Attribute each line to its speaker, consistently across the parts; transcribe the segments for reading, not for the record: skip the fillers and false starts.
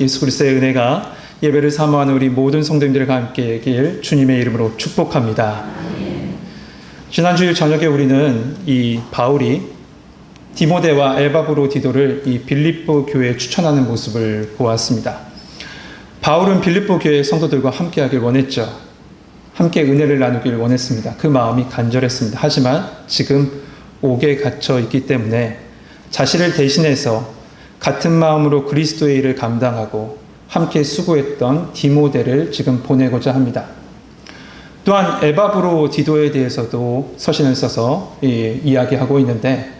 Speaker 1: 예수 그리스도의 은혜가 예배를 사모하는 우리 모든 성도님들과 함께하길 주님의 이름으로 축복합니다. 지난주 저녁에 우리는 이 바울이 디모데와 에바브로디도를 이 빌립보 교회에 추천하는 모습을 보았습니다. 바울은 빌립보 교회 성도들과 함께하길 원했죠. 함께 은혜를 나누길 원했습니다. 그 마음이 간절했습니다. 하지만 지금 옥에 갇혀 있기 때문에 자신을 대신해서 같은 마음으로 그리스도의 일을 감당하고 함께 수고했던 디모데를 지금 보내고자 합니다. 또한 에바브로디도에 대해서도 서신을 써서 이야기하고 있는데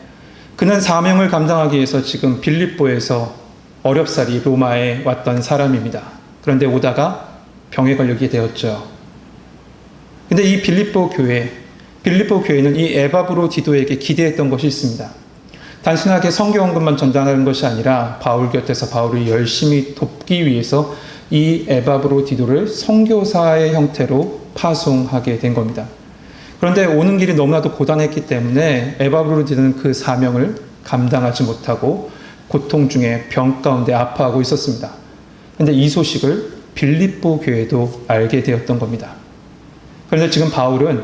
Speaker 1: 그는 사명을 감당하기 위해서 지금 빌립보에서 어렵사리 로마에 왔던 사람입니다. 그런데 오다가 병에 걸리게 되었죠. 근데 이 빌립보 교회는 이 에바브로디도에게 기대했던 것이 있습니다. 단순하게 성경 언급만 전달하는 것이 아니라 바울 곁에서 바울을 열심히 돕기 위해서 이 에바브로디도를 선교사의 형태로 파송하게 된 겁니다. 그런데 오는 길이 너무나도 고단했기 때문에 에바브로디도는 그 사명을 감당하지 못하고 고통 중에 병 가운데 아파하고 있었습니다. 그런데 이 소식을 빌립보 교회도 알게 되었던 겁니다. 그런데 지금 바울은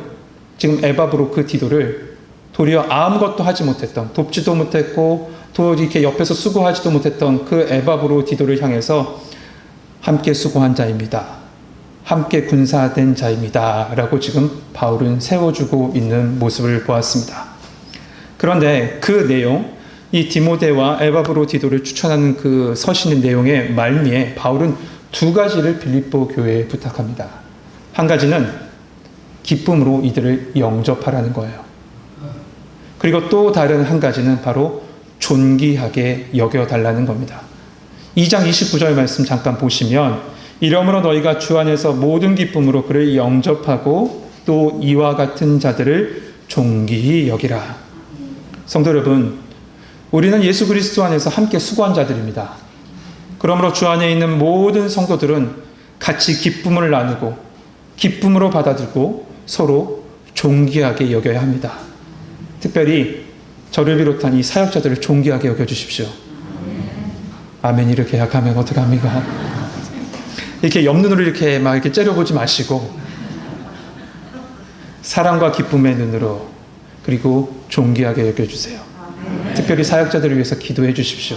Speaker 1: 지금 에바브로디도를 도리어 아무것도 하지 못했던, 돕지도 못했고 또 이렇게 옆에서 수고하지도 못했던 그 에바브로디도를 향해서 함께 수고한 자입니다. 함께 군사된 자입니다. 라고 지금 바울은 세워주고 있는 모습을 보았습니다. 그런데 그 내용, 이 디모데와 에바브로디도를 추천하는 그 서신의 내용의 말미에 바울은 두 가지를 빌립보 교회에 부탁합니다. 한 가지는 기쁨으로 이들을 영접하라는 거예요. 그리고 또 다른 한 가지는 바로 존귀하게 여겨달라는 겁니다. 2장 29절 말씀 잠깐 보시면 이러므로 너희가 주 안에서 모든 기쁨으로 그를 영접하고 또 이와 같은 자들을 존귀히 여기라. 성도 여러분, 우리는 예수 그리스도 안에서 함께 수고한 자들입니다. 그러므로 주 안에 있는 모든 성도들은 같이 기쁨을 나누고 기쁨으로 받아들고 서로 존귀하게 여겨야 합니다. 특별히 저를 비롯한 이 사역자들을 존귀하게 여겨주십시오. 아멘. 이렇게 약하면 어떡합니까? 이렇게 옆눈으로 이렇게 막 이렇게 째려보지 마시고 사랑과 기쁨의 눈으로 그리고 존귀하게 여겨주세요. 특별히 사역자들을 위해서 기도해 주십시오.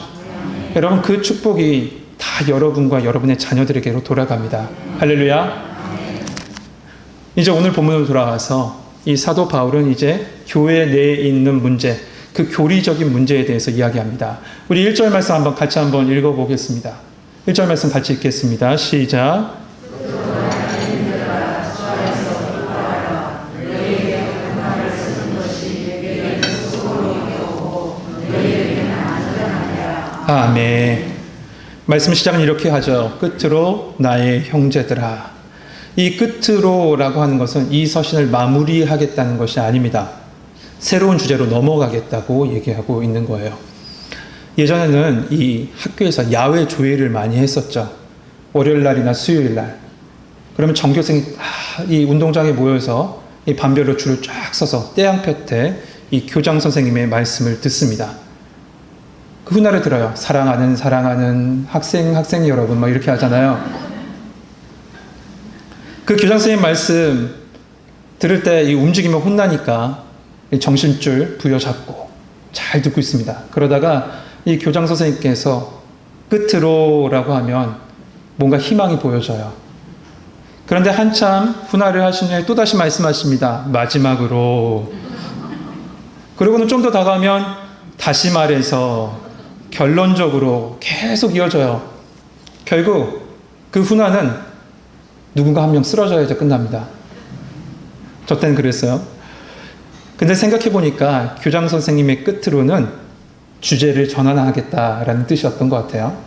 Speaker 1: 여러분, 그 축복이 다 여러분과 여러분의 자녀들에게로 돌아갑니다. 할렐루야. 이제 오늘 본문으로 돌아와서 이 사도 바울은 이제 교회 내에 있는 문제, 그 교리적인 문제에 대해서 이야기합니다. 우리 1절 말씀 한번 같이 한번 읽어보겠습니다. 1절 말씀 같이 읽겠습니다. 시작. 아멘. 말씀 시작은 이렇게 하죠. 끝으로 나의 형제들아. 이 끝으로라고 하는 것은 이 서신을 마무리하겠다는 것이 아닙니다. 새로운 주제로 넘어가겠다고 얘기하고 있는 거예요. 예전에는 이 학교에서 야외 조회를 많이 했었죠. 월요일 날이나 수요일 날. 그러면 전교생이 이 운동장에 모여서 이 반별로 줄을 쫙 서서 태양볕에 이 교장 선생님의 말씀을 듣습니다. 그 훗날에 들어요. 사랑하는 학생 여러분 막 이렇게 하잖아요. 그 교장 선생님 말씀 들을 때 이 움직이면 혼나니까 정신줄 부여잡고 잘 듣고 있습니다. 그러다가 이 교장 선생님께서 끝으로라고 하면 뭔가 희망이 보여져요. 그런데 한참 훗날을 하신 후에 또다시 말씀하십니다. 마지막으로. 그리고는 좀 더 다가가면 다시 말해서 결론적으로 계속 이어져요. 결국 그 훗날은 누군가 한 명 쓰러져야지 끝납니다. 저 때는 그랬어요. 근데 생각해보니까 교장 선생님의 끝으로는 주제를 전환하겠다라는 뜻이었던 것 같아요.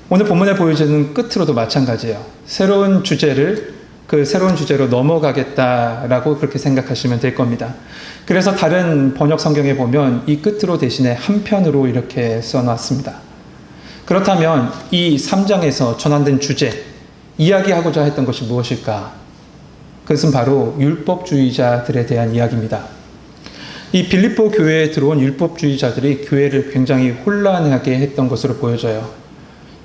Speaker 1: 오늘 본문에 보여지는 끝으로도 마찬가지예요. 새로운 주제로 넘어가겠다라고 그렇게 생각하시면 될 겁니다. 그래서 다른 번역 성경에 보면 이 끝으로 대신에 한편으로 이렇게 써놨습니다. 그렇다면 이 3장에서 전환된 주제, 이야기하고자 했던 것이 무엇일까? 그것은 바로 율법주의자들에 대한 이야기입니다. 이 빌립보 교회에 들어온 율법주의자들이 교회를 굉장히 혼란하게 했던 것으로 보여져요.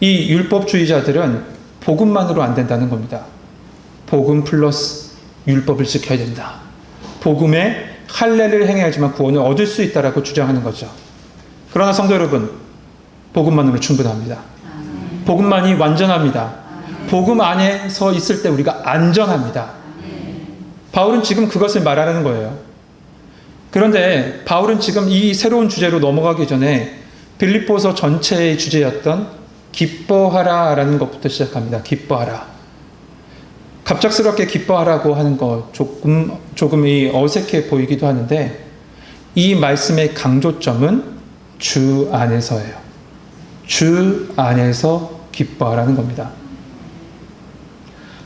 Speaker 1: 이 율법주의자들은 복음만으로 안 된다는 겁니다. 복음 플러스 율법을 지켜야 된다. 복음에 할례를 행해야지만 구원을 얻을 수 있다라고 주장하는 거죠. 그러나 성도 여러분, 복음만으로 충분합니다. 복음만이 완전합니다. 복음 안에서 있을 때 우리가 안전합니다. 바울은 지금 그것을 말하는 거예요. 그런데 바울은 지금 이 새로운 주제로 넘어가기 전에 빌립보서 전체의 주제였던 기뻐하라라는 것부터 시작합니다. 기뻐하라. 갑작스럽게 기뻐하라고 하는 거 조금이 어색해 보이기도 하는데 이 말씀의 강조점은 주 안에서예요. 주 안에서 기뻐하라는 겁니다.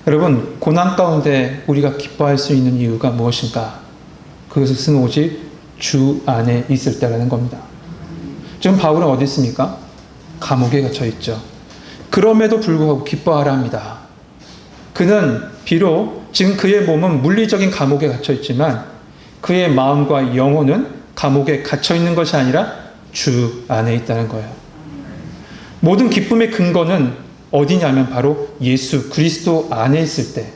Speaker 1: 여러분, 고난 가운데 우리가 기뻐할 수 있는 이유가 무엇인가? 그것은 오직 주 안에 있을 때라는 겁니다. 지금 바울은 어디 있습니까? 감옥에 갇혀 있죠. 그럼에도 불구하고 기뻐하라 합니다. 그는 비록 지금 그의 몸은 물리적인 감옥에 갇혀 있지만 그의 마음과 영혼은 감옥에 갇혀 있는 것이 아니라 주 안에 있다는 거예요. 모든 기쁨의 근거는 어디냐면 바로 예수 그리스도 안에 있을 때,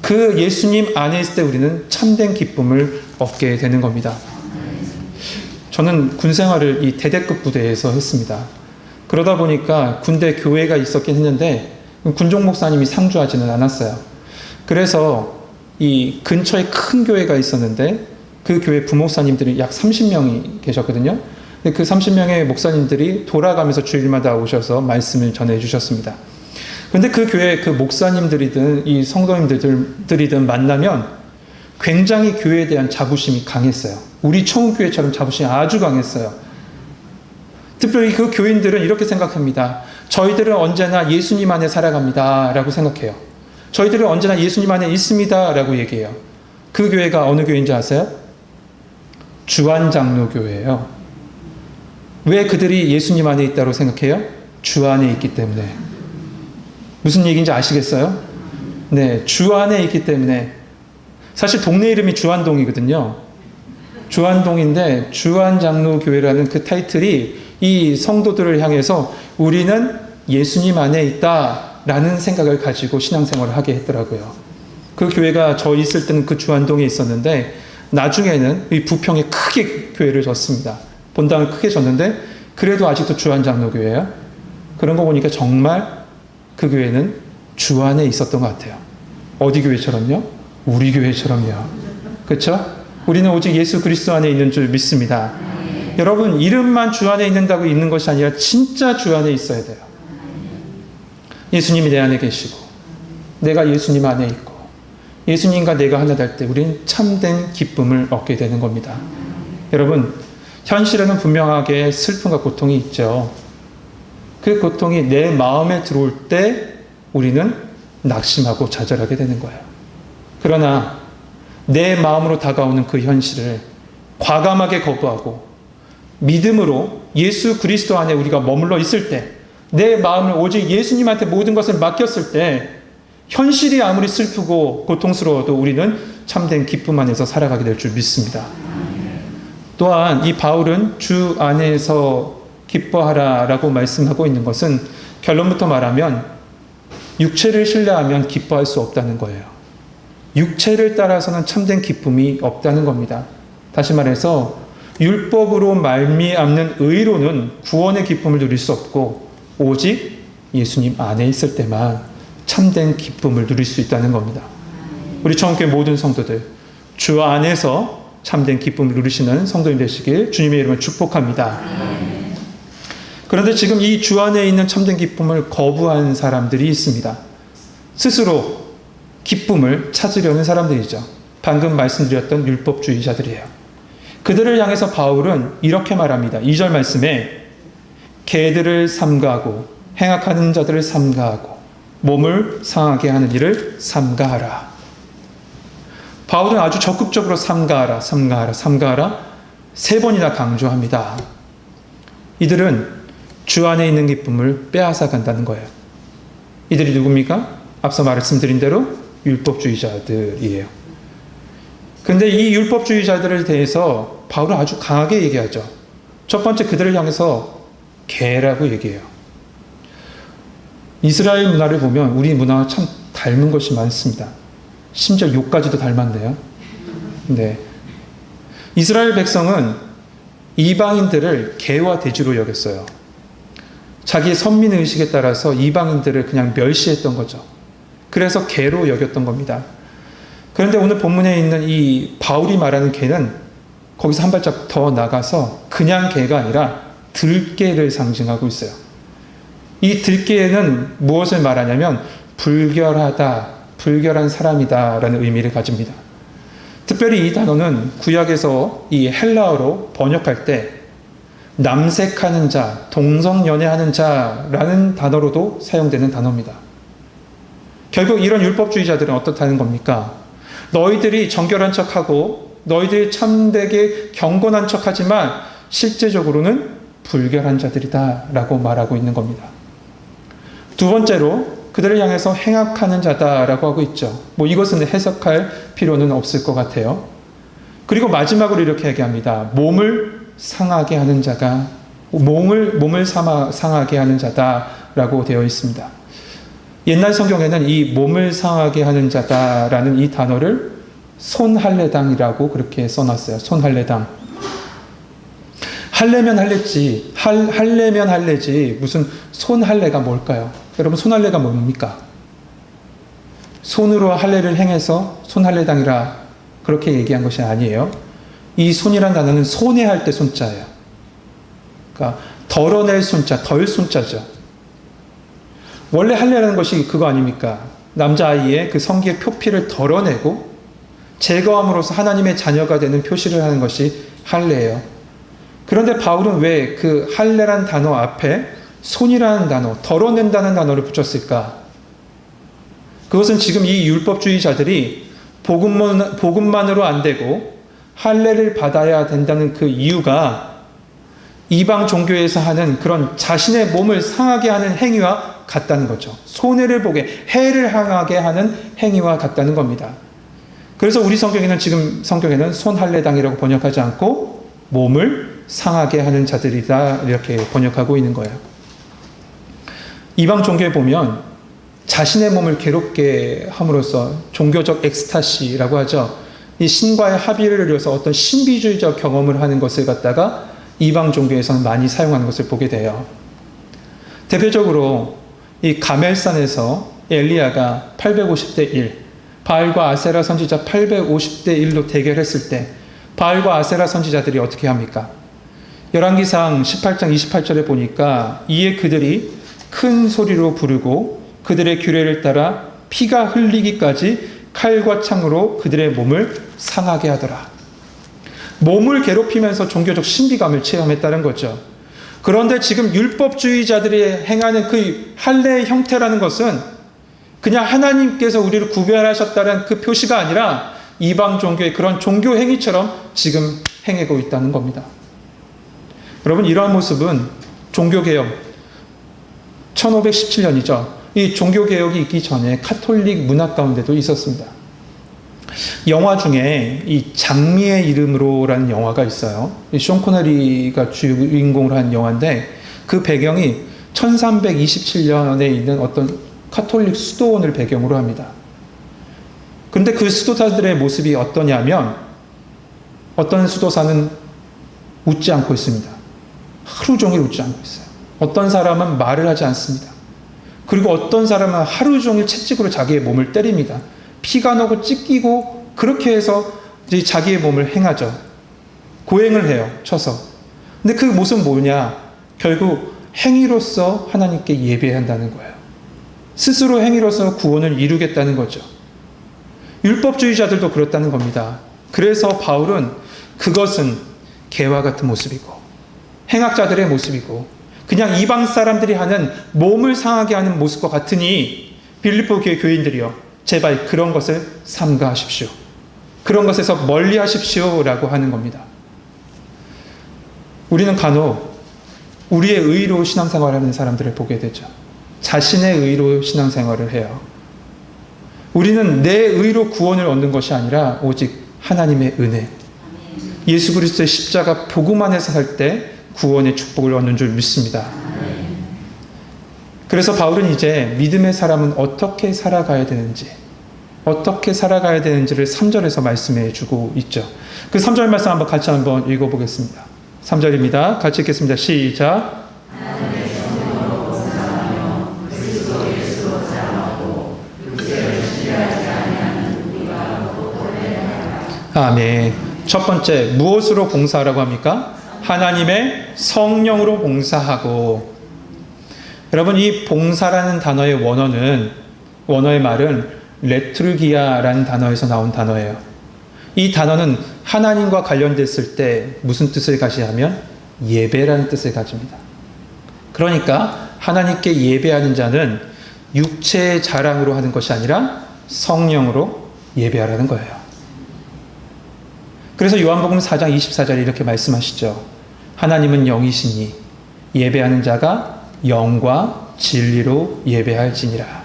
Speaker 1: 그 예수님 안에 있을 때 우리는 참된 기쁨을 얻게 되는 겁니다. 저는 군 생활을 이 대대급 부대에서 했습니다. 그러다 보니까 군대 교회가 있었긴 했는데 군종 목사님이 상주하지는 않았어요. 그래서 이 근처에 큰 교회가 있었는데 그 교회 부목사님들이 약 30명이 계셨거든요. 그 30명의 목사님들이 돌아가면서 주일마다 오셔서 말씀을 전해 주셨습니다. 그런데 그 교회 그 목사님들이든 이 성도님들이든 만나면 굉장히 교회에 대한 자부심이 강했어요. 우리 청운교회처럼 자부심이 아주 강했어요. 특별히 그 교인들은 이렇게 생각합니다. 저희들은 언제나 예수님 안에 살아갑니다 라고 생각해요. 저희들은 언제나 예수님 안에 있습니다 라고 얘기해요. 그 교회가 어느 교회인지 아세요? 주안장로교회예요. 왜 그들이 예수님 안에 있다고 생각해요? 주 안에 있기 때문에. 무슨 얘기인지 아시겠어요? 네, 주 안에 있기 때문에. 사실 동네 이름이 주안동이거든요. 주안동인데 주안장로교회라는 그 타이틀이 이 성도들을 향해서 우리는 예수님 안에 있다라는 생각을 가지고 신앙생활을 하게 했더라고요. 그 교회가 저 있을 때는 그 주안동에 있었는데 나중에는 이 부평에 크게 교회를 졌습니다. 본당을 크게 졌는데 그래도 아직도 주안장로교회예요. 그런 거 보니까 정말 그 교회는 주 안에 있었던 것 같아요. 어디 교회처럼요? 우리 교회처럼요. 그렇죠? 우리는 오직 예수 그리스도 안에 있는 줄 믿습니다. 여러분, 이름만 주 안에 있는다고 있는 것이 아니라 진짜 주 안에 있어야 돼요. 예수님이 내 안에 계시고 내가 예수님 안에 있고 예수님과 내가 하나 될 때 우리는 참된 기쁨을 얻게 되는 겁니다. 여러분, 현실에는 분명하게 슬픔과 고통이 있죠. 그 고통이 내 마음에 들어올 때 우리는 낙심하고 좌절하게 되는 거예요. 그러나 내 마음으로 다가오는 그 현실을 과감하게 거부하고 믿음으로 예수 그리스도 안에 우리가 머물러 있을 때, 내 마음을 오직 예수님한테 모든 것을 맡겼을 때 현실이 아무리 슬프고 고통스러워도 우리는 참된 기쁨 안에서 살아가게 될 줄 믿습니다. 또한 이 바울은 주 안에서 기뻐하라라고 말씀하고 있는 것은 결론부터 말하면 육체를 신뢰하면 기뻐할 수 없다는 거예요. 육체를 따라서는 참된 기쁨이 없다는 겁니다. 다시 말해서 율법으로 말미암는 의로는 구원의 기쁨을 누릴 수 없고 오직 예수님 안에 있을 때만 참된 기쁨을 누릴 수 있다는 겁니다. 우리 청교회 모든 성도들, 주 안에서 참된 기쁨을 누리시는 성도님 되시길 주님의 이름으로 축복합니다. 그런데 지금 이 주 안에 있는 참된 기쁨을 거부한 사람들이 있습니다. 스스로 기쁨을 찾으려는 사람들이죠. 방금 말씀드렸던 율법주의자들이에요. 그들을 향해서 바울은 이렇게 말합니다. 2절 말씀에 개들을 삼가하고 행악하는 자들을 삼가하고 몸을 상하게 하는 일을 삼가하라. 바울은 아주 적극적으로 삼가하라, 삼가하라, 삼가하라 3번이나 강조합니다. 이들은 주 안에 있는 기쁨을 빼앗아 간다는 거예요. 이들이 누굽니까? 앞서 말씀드린 대로 율법주의자들이에요. 근데 이 율법주의자들에 대해서 바울은 아주 강하게 얘기하죠. 첫 번째, 그들을 향해서 개라고 얘기해요. 이스라엘 문화를 보면 우리 문화와 참 닮은 것이 많습니다. 심지어 욕까지도 닮았네요. 네. 이스라엘 백성은 이방인들을 개와 돼지로 여겼어요. 자기의 선민의식에 따라서 이방인들을 그냥 멸시했던 거죠. 그래서 개로 여겼던 겁니다. 그런데 오늘 본문에 있는 이 바울이 말하는 개는 거기서 한 발짝 더 나가서 그냥 개가 아니라 들개를 상징하고 있어요. 이 들개는 무엇을 말하냐면 불결하다, 불결한 사람이다 라는 의미를 가집니다. 특별히 이 단어는 구약에서 이 헬라어로 번역할 때 남색하는 자, 동성연애하는 자라는 단어로도 사용되는 단어입니다. 결국 이런 율법주의자들은 어떻다는 겁니까? 너희들이 정결한 척하고 너희들이 참되게 경건한 척하지만 실제적으로는 불결한 자들이다 라고 말하고 있는 겁니다. 두 번째로 그들을 향해서 행악하는 자다라고 하고 있죠. 이것은 해석할 필요는 없을 것 같아요. 그리고 마지막으로 이렇게 얘기합니다. 몸을 상하게 하는 자가 몸을 상하게 하는 자다라고 되어 있습니다. 옛날 성경에는 이 몸을 상하게 하는 자다라는 이 단어를 손할례당이라고 그렇게 써놨어요. 손할례당. 할례면 할례지, 할례면 할례지 무슨 손할례가 뭘까요? 여러분 손할례가 뭡니까? 손으로 할례를 행해서 손할례당이라 그렇게 얘기한 것이 아니에요. 이 손이란 단어는 손해할 때 손자예요. 그러니까 덜어낼 손자, 덜 손자죠. 원래 할례라는 것이 그거 아닙니까? 남자아이의 그 성기의 표피를 덜어내고 제거함으로써 하나님의 자녀가 되는 표시를 하는 것이 할례예요. 그런데 바울은 왜 그 할례란 단어 앞에 손이라는 단어, 덜어낸다는 단어를 붙였을까? 그것은 지금 이 율법주의자들이 복음만으로 안 되고 할례를 받아야 된다는 그 이유가 이방 종교에서 하는 그런 자신의 몸을 상하게 하는 행위와 같다는 거죠. 손해를 보게, 해를 향하게 하는 행위와 같다는 겁니다. 그래서 우리 성경에는 지금 성경에는 손할례당이라고 번역하지 않고 몸을 상하게 하는 자들이다 이렇게 번역하고 있는 거예요. 이방 종교에 보면 자신의 몸을 괴롭게 함으로써 종교적 엑스타시라고 하죠. 이 신과의 합의를 이뤄서 어떤 신비주의적 경험을 하는 것을 갖다가 이방 종교에서는 많이 사용하는 것을 보게 돼요. 대표적으로 이 가멜산에서 엘리야가 850대 1, 바알과 아세라 선지자 850대 1로 대결했을 때 바알과 아세라 선지자들이 어떻게 합니까? 열왕기상 18장 28절에 보니까 이에 그들이 큰 소리로 부르고 그들의 규례를 따라 피가 흘리기까지 칼과 창으로 그들의 몸을 상하게 하더라. 몸을 괴롭히면서 종교적 신비감을 체험했다는 거죠. 그런데 지금 율법주의자들이 행하는 그 할례의 형태라는 것은 그냥 하나님께서 우리를 구별하셨다는 그 표시가 아니라 이방 종교의 그런 종교 행위처럼 지금 행하고 있다는 겁니다. 여러분, 이러한 모습은 종교개혁 1517년이죠. 이 종교개혁이 있기 전에 카톨릭 문화 가운데도 있었습니다. 영화 중에 이 장미의 이름으로라는 영화가 있어요. 숀 코너리가 주인공으로 한 영화인데 그 배경이 1327년에 있는 어떤 카톨릭 수도원을 배경으로 합니다. 그런데 그 수도사들의 모습이 어떠냐면 어떤 수도사는 웃지 않고 있습니다. 하루 종일 웃지 않고 있어요. 어떤 사람은 말을 하지 않습니다. 그리고 어떤 사람은 하루 종일 채찍으로 자기의 몸을 때립니다. 피가 나고 찢기고 그렇게 해서 이제 자기의 몸을 행하죠. 고행을 해요. 쳐서. 근데 그 모습은 뭐냐? 결국 행위로서 하나님께 예배한다는 거예요. 스스로 행위로서 구원을 이루겠다는 거죠. 율법주의자들도 그렇다는 겁니다. 그래서 바울은 그것은 개와 같은 모습이고 행악자들의 모습이고 그냥 이방 사람들이 하는 몸을 상하게 하는 모습과 같으니 빌립보 교회 교인들이여 제발 그런 것을 삼가하십시오. 그런 것에서 멀리 하십시오 라고 하는 겁니다. 우리는 간혹 우리의 의로 신앙생활을 하는 사람들을 보게 되죠. 자신의 의로 신앙생활을 해요. 우리는 내 의로 구원을 얻는 것이 아니라 오직 하나님의 은혜, 예수 그리스도의 십자가 복음 안에서 살 때 구원의 축복을 얻는 줄 믿습니다. 그래서 바울은 이제 믿음의 사람은 어떻게 살아가야 되는지, 어떻게 살아가야 되는지를 3절에서 말씀해 주고 있죠. 그 3절 말씀 한번 같이 한번 읽어보겠습니다. 3절입니다. 같이 읽겠습니다. 시작. 아멘. 첫 번째, 무엇으로 봉사하라고 합니까? 하나님의 성령으로 봉사하고. 여러분, 이 봉사라는 단어의 원어의 말은 레트루기아라는 단어에서 나온 단어예요. 이 단어는 하나님과 관련됐을 때 무슨 뜻을 가지냐면 예배라는 뜻을 가집니다. 그러니까 하나님께 예배하는 자는 육체의 자랑으로 하는 것이 아니라 성령으로 예배하라는 거예요. 그래서 요한복음 4장 24절에 이렇게 말씀하시죠. 하나님은 영이시니 예배하는 자가 영과 진리로 예배할지니라.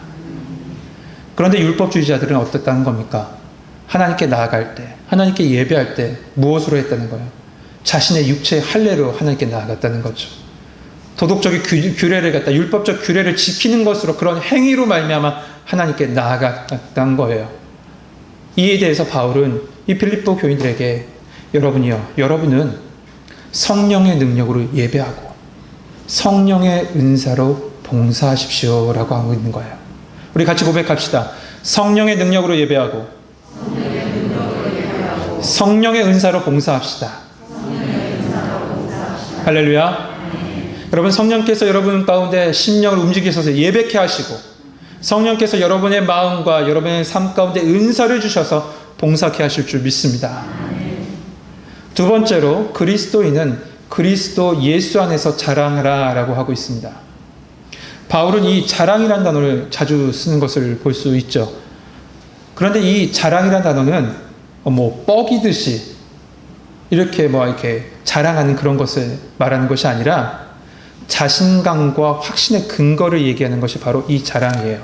Speaker 1: 그런데 율법주의자들은 어떻다는 겁니까? 하나님께 나아갈 때, 하나님께 예배할 때 무엇으로 했다는 거예요? 자신의 육체의 할례로 하나님께 나아갔다는 거죠. 도덕적인 규례를 갖다 율법적 규례를 지키는 것으로 그런 행위로 말미암아 하나님께 나아갔다는 거예요. 이에 대해서 바울은 이 빌립보 교인들에게 여러분은 성령의 능력으로 예배하고 성령의 은사로 봉사하십시오라고 하고 있는 거예요. 우리 같이 고백합시다. 성령의 능력으로 예배하고 성령의 은사로 봉사합시다. 할렐루야. 여러분, 성령께서 여러분 가운데 심령을 움직이셔서 예배케 하시고 성령께서 여러분의 마음과 여러분의 삶 가운데 은사를 주셔서 봉사케 하실 줄 믿습니다. 두 번째로, 그리스도인은 그리스도 예수 안에서 자랑하라 라고 하고 있습니다. 바울은 이 자랑이라는 단어를 자주 쓰는 것을 볼 수 있죠. 그런데 이 자랑이라는 단어는 뻐기듯이 이렇게 자랑하는 그런 것을 말하는 것이 아니라 자신감과 확신의 근거를 얘기하는 것이 바로 이 자랑이에요.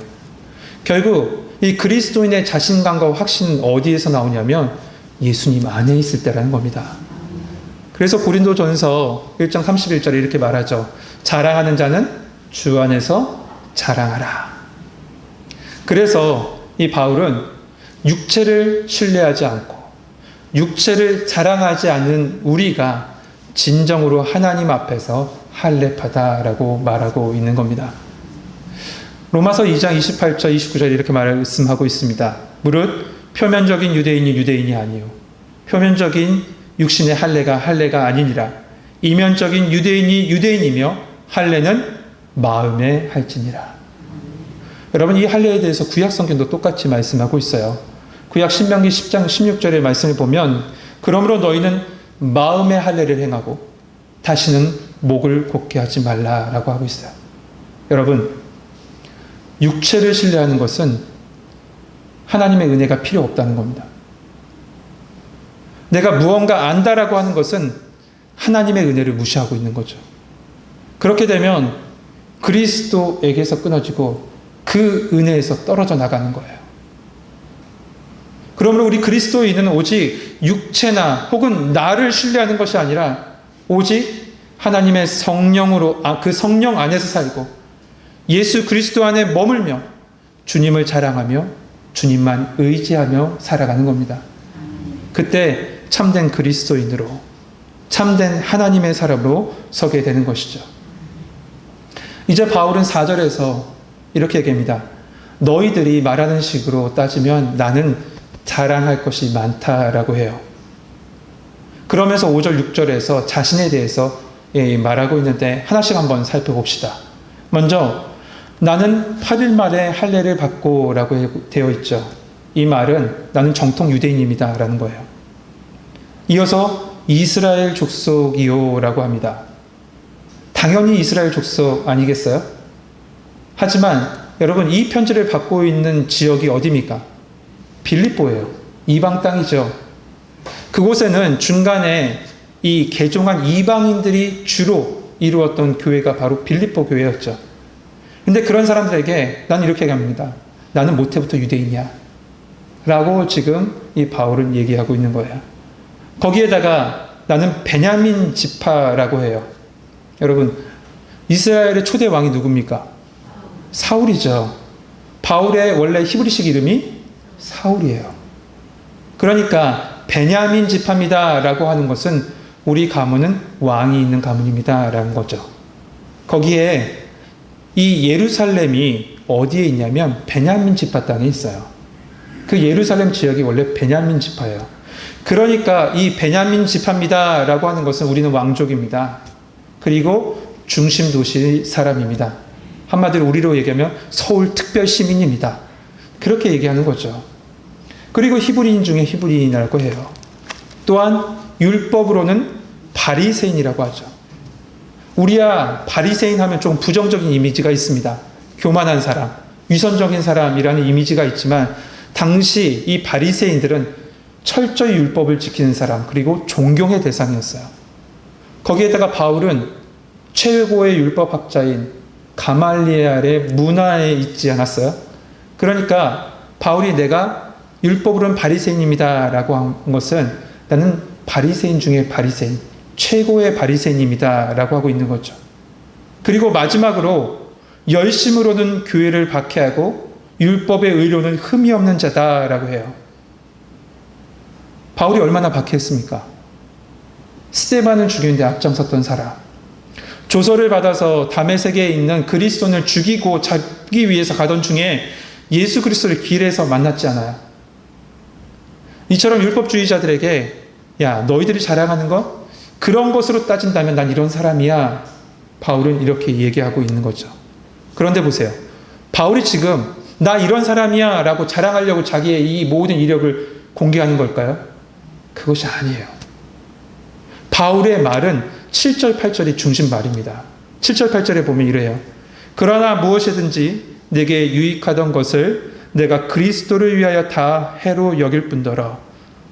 Speaker 1: 결국 이 그리스도인의 자신감과 확신은 어디에서 나오냐면 예수님 안에 있을 때라는 겁니다. 그래서 고린도전서 1장 31절에 이렇게 말하죠. 자랑하는 자는 주 안에서 자랑하라. 그래서 이 바울은 육체를 신뢰하지 않고 육체를 자랑하지 않는 우리가 진정으로 하나님 앞에서 할례파다라고 말하고 있는 겁니다. 로마서 2장 28절 29절 이렇게 말씀하고 있습니다. 무릇 표면적인 유대인이 유대인이 아니요 표면적인 육신의 할례가 아니니라. 이면적인 유대인이 유대인이며 할례는 마음에 할지니라. 여러분, 이 할례에 대해서 구약 성경도 똑같이 말씀하고 있어요. 구약 신명기 10장 16절의 말씀을 보면 그러므로 너희는 마음의 할례를 행하고 다시는 목을 곧게 하지 말라라고 하고 있어요. 여러분, 육체를 신뢰하는 것은 하나님의 은혜가 필요 없다는 겁니다. 내가 무언가 안다라고 하는 것은 하나님의 은혜를 무시하고 있는 거죠. 그렇게 되면 그리스도에게서 끊어지고 그 은혜에서 떨어져 나가는 거예요. 그러므로 우리 그리스도인은 오직 육체나 혹은 나를 신뢰하는 것이 아니라 오직 하나님의 성령으로 그 성령 안에서 살고 예수 그리스도 안에 머물며 주님을 자랑하며 주님만 의지하며 살아가는 겁니다. 그때 참된 그리스도인으로 참된 하나님의 사람으로 서게 되는 것이죠. 이제 바울은 4절에서 이렇게 얘기합니다. 너희들이 말하는 식으로 따지면 나는 자랑할 것이 많다라고 해요. 그러면서 5절 6절에서 자신에 대해서 말하고 있는데 하나씩 한번 살펴봅시다. 먼저 나는 8일 만에 할례를 받고 라고 되어 있죠. 이 말은 나는 정통 유대인입니다 라는 거예요. 이어서 이스라엘 족속이요 라고 합니다. 당연히 이스라엘 족속 아니겠어요? 하지만 여러분, 이 편지를 받고 있는 지역이 어디입니까? 빌립보예요. 이방 땅이죠. 그곳에는 중간에 이 개종한 이방인들이 주로 이루었던 교회가 바로 빌립보 교회였죠. 근데 그런 사람들에게 난 이렇게 얘기합니다. 나는 모태부터 유대인이야 라고 지금 이 바울은 얘기하고 있는 거예요. 거기에다가 나는 베냐민 지파라고 해요. 여러분, 이스라엘의 초대 왕이 누굽니까? 사울이죠. 바울의 원래 히브리식 이름이 사울이에요. 그러니까 베냐민 지파입니다라고 하는 것은 우리 가문은 왕이 있는 가문입니다라는 거죠. 거기에 이 예루살렘이 어디에 있냐면 베냐민 지파 땅에 있어요. 그 예루살렘 지역이 원래 베냐민 지파예요. 그러니까 이 베냐민 지파입니다라고 하는 것은 우리는 왕족입니다. 그리고 중심 도시 사람입니다. 한마디로 우리로 얘기하면 서울 특별 시민입니다. 그렇게 얘기하는 거죠. 그리고 히브리인 중에 히브리인이라고 해요. 또한 율법으로는 바리새인이라고 하죠. 우리야 바리새인 하면 좀 부정적인 이미지가 있습니다. 교만한 사람, 위선적인 사람이라는 이미지가 있지만 당시 이 바리새인들은 철저히 율법을 지키는 사람, 그리고 존경의 대상이었어요. 거기에다가 바울은 최고의 율법학자인 가말리엘의 문화에 있지 않았어요? 그러니까 바울이 내가 율법으로는 바리새인입니다 라고 한 것은 나는 바리새인 중에 바리새인, 최고의 바리새인입니다 라고 하고 있는 거죠. 그리고 마지막으로 열심으로는 교회를 박해하고 율법의 의로는 흠이 없는 자다라고 해요. 바울이 얼마나 박해했습니까? 스데반을 죽이는데 앞장섰던 사람, 조서를 받아서 다메섹에 있는 그리스도인을 죽이고 잡기 위해서 가던 중에 예수 그리스도를 길에서 만났지 않아요. 이처럼 율법주의자들에게 야, 너희들이 자랑하는 것? 그런 것으로 따진다면 난 이런 사람이야. 바울은 이렇게 얘기하고 있는 거죠. 그런데 보세요. 바울이 지금 나 이런 사람이야 라고 자랑하려고 자기의 이 모든 이력을 공개하는 걸까요? 그것이 아니에요. 바울의 말은 7절, 8절이 중심 말입니다. 7절, 8절에 보면 이래요. 그러나 무엇이든지 내게 유익하던 것을 내가 그리스도를 위하여 다 해로 여길 뿐더러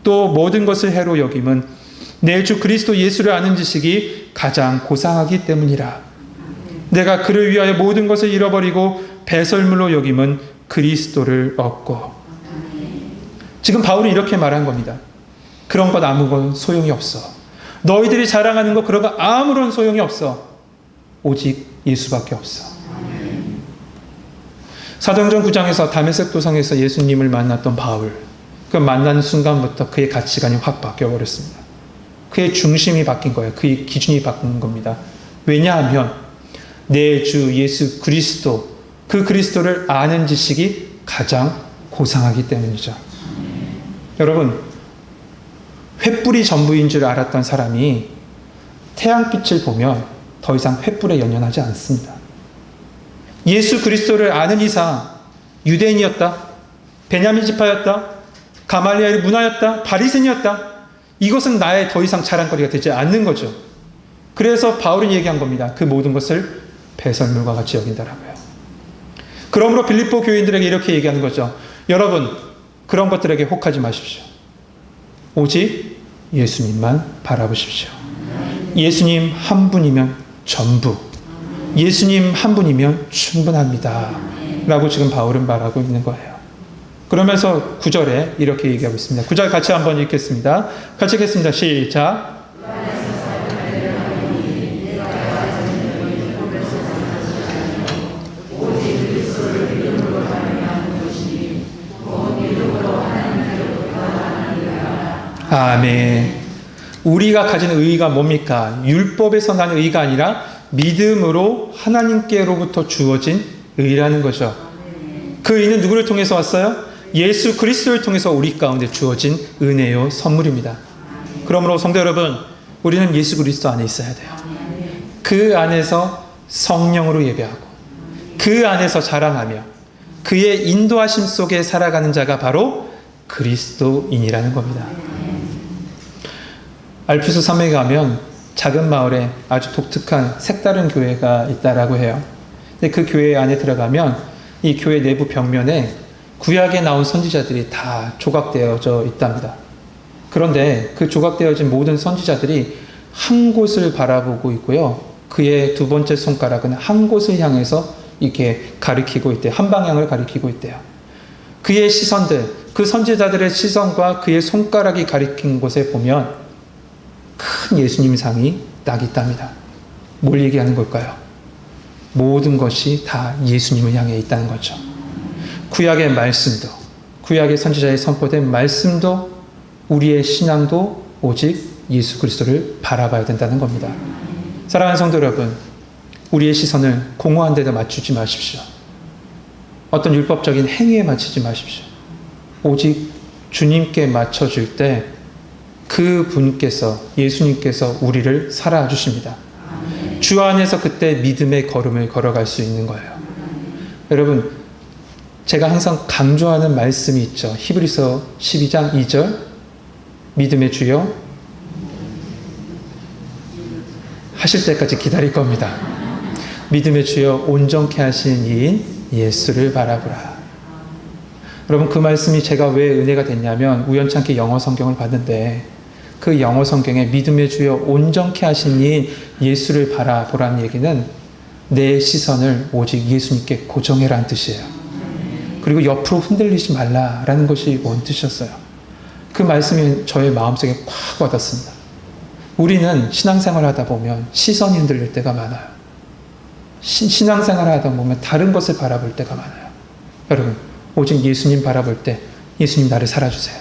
Speaker 1: 또 모든 것을 해로 여김은 내 주 그리스도 예수를 아는 지식이 가장 고상하기 때문이라. 내가 그를 위하여 모든 것을 잃어버리고 배설물로 여김은 그리스도를 얻고. 지금 바울은 이렇게 말한 겁니다. 그런 것 아무건 소용이 없어. 너희들이 자랑하는 것 그런 거 아무런 소용이 없어. 오직 예수밖에 없어. 사도행전 9장에서 다메섹 도상에서 예수님을 만났던 바울, 그 만난 순간부터 그의 가치관이 확 바뀌어버렸습니다. 그의 중심이 바뀐 거예요. 그의 기준이 바뀐 겁니다. 왜냐하면 내 주 예수 그리스도, 그 그리스도를 아는 지식이 가장 고상하기 때문이죠. 여러분, 횃불이 전부인 줄 알았던 사람이 태양빛을 보면 더 이상 횃불에 연연하지 않습니다. 예수 그리스도를 아는 이상 유대인이었다, 베냐민 지파였다, 가말리엘의 문화였다, 바리새인이었다, 이것은 나의 더 이상 자랑거리가 되지 않는 거죠. 그래서 바울은 얘기한 겁니다. 그 모든 것을 배설물과 같이 여긴다라고요. 그러므로 빌립보 교인들에게 이렇게 얘기하는 거죠. 여러분, 그런 것들에게 혹하지 마십시오. 오직 예수님만 바라보십시오. 예수님 한 분이면 전부, 예수님 한 분이면 충분합니다 라고 지금 바울은 말하고 있는 거예요. 그러면서 9절에 이렇게 얘기하고 있습니다. 9절 같이 한번 읽겠습니다. 같이 읽겠습니다. 시작. 아멘. 우리가 가진 의의가 뭡니까? 율법에서 나는 의의가 아니라 믿음으로 하나님께로부터 주어진 의의라는 거죠. 그 의의는 누구를 통해서 왔어요? 예수 그리스도를 통해서 우리 가운데 주어진 은혜요 선물입니다. 그러므로 성도 여러분, 우리는 예수 그리스도 안에 있어야 돼요. 그 안에서 성령으로 예배하고 그 안에서 자랑하며 그의 인도하심 속에 살아가는 자가 바로 그리스도인이라는 겁니다. 알프스 섬에 가면 작은 마을에 아주 독특한 색다른 교회가 있다라고 해요. 근데 그 교회 안에 들어가면 이 교회 내부 벽면에 구약에 나온 선지자들이 다 조각되어져 있답니다. 그런데 그 조각되어진 모든 선지자들이 한 곳을 바라보고 있고요. 그의 두 번째 손가락은 한 곳을 향해서 이렇게 가리키고 있대요. 한 방향을 가리키고 있대요. 그의 시선들, 그 선지자들의 시선과 그의 손가락이 가리킨 곳에 보면 큰 예수님 상이 딱 있답니다. 뭘 얘기하는 걸까요? 모든 것이 다 예수님을 향해 있다는 거죠. 구약의 말씀도, 구약의 선지자의 선포된 말씀도, 우리의 신앙도 오직 예수 그리스도를 바라봐야 된다는 겁니다. 사랑하는 성도 여러분, 우리의 시선을 공허한 데다 맞추지 마십시오. 어떤 율법적인 행위에 맞추지 마십시오. 오직 주님께 맞춰줄 때 그 분께서, 예수님께서 우리를 살아주십니다. 주 안에서 그때 믿음의 걸음을 걸어갈 수 있는 거예요. 여러분, 제가 항상 강조하는 말씀이 있죠. 히브리서 12장 2절, 믿음의 주여 하실 때까지 기다릴 겁니다. 믿음의 주여 온전케 하시는 이인 예수를 바라보라. 여러분, 그 말씀이 제가 왜 은혜가 됐냐면 우연찮게 영어 성경을 봤는데 그 영어 성경에 믿음의 주여 온전케 하신 이인 예수를 바라보라는 얘기는 내 시선을 오직 예수님께 고정해라는 뜻이에요. 그리고 옆으로 흔들리지 말라라는 것이 원뜻이었어요. 그 말씀이 저의 마음속에 꽉 와닿습니다. 우리는 신앙생활을 하다 보면 시선이 흔들릴 때가 많아요. 신앙생활을 하다 보면 다른 것을 바라볼 때가 많아요. 여러분, 오직 예수님 바라볼 때 예수님 나를 살아주세요.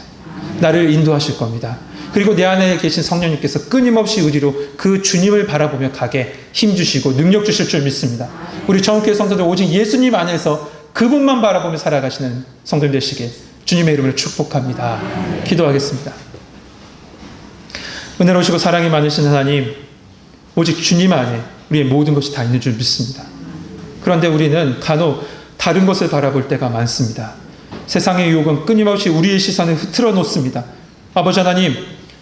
Speaker 1: 나를 인도하실 겁니다. 그리고 내 안에 계신 성령님께서 끊임없이 우리로 그 주님을 바라보며 가게 힘주시고 능력 주실 줄 믿습니다. 우리 정교회 성도들 오직 예수님 안에서 그분만 바라보며 살아가시는 성도님 되시길 주님의 이름으로 축복합니다. 기도하겠습니다. 은혜로우시고 사랑이 많으신 하나님, 오직 주님 안에 우리의 모든 것이 다 있는 줄 믿습니다. 그런데 우리는 간혹 다른 것을 바라볼 때가 많습니다. 세상의 유혹은 끊임없이 우리의 시선을 흐트러 놓습니다. 아버지 하나님,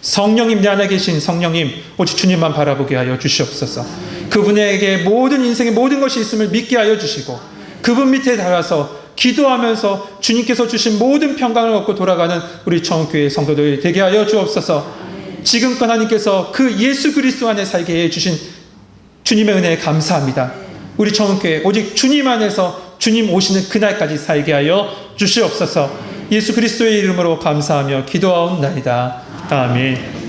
Speaker 1: 성령님, 내 안에 계신 성령님, 오직 주님만 바라보게 하여 주시옵소서. 그분에게 모든 인생의 모든 것이 있음을 믿게 하여 주시고 그분 밑에 달아서 기도하면서 주님께서 주신 모든 평강을 얻고 돌아가는 우리 청교회 성도들이 되게 하여 주옵소서. 지금껏 하나님께서 그 예수 그리스도 안에 살게 해주신 주님의 은혜에 감사합니다. 우리 청교회 오직 주님 안에서 주님 오시는 그날까지 살게 하여 주시옵소서. 예수 그리스도의 이름으로 감사하며 기도하옵나이다. 아멘.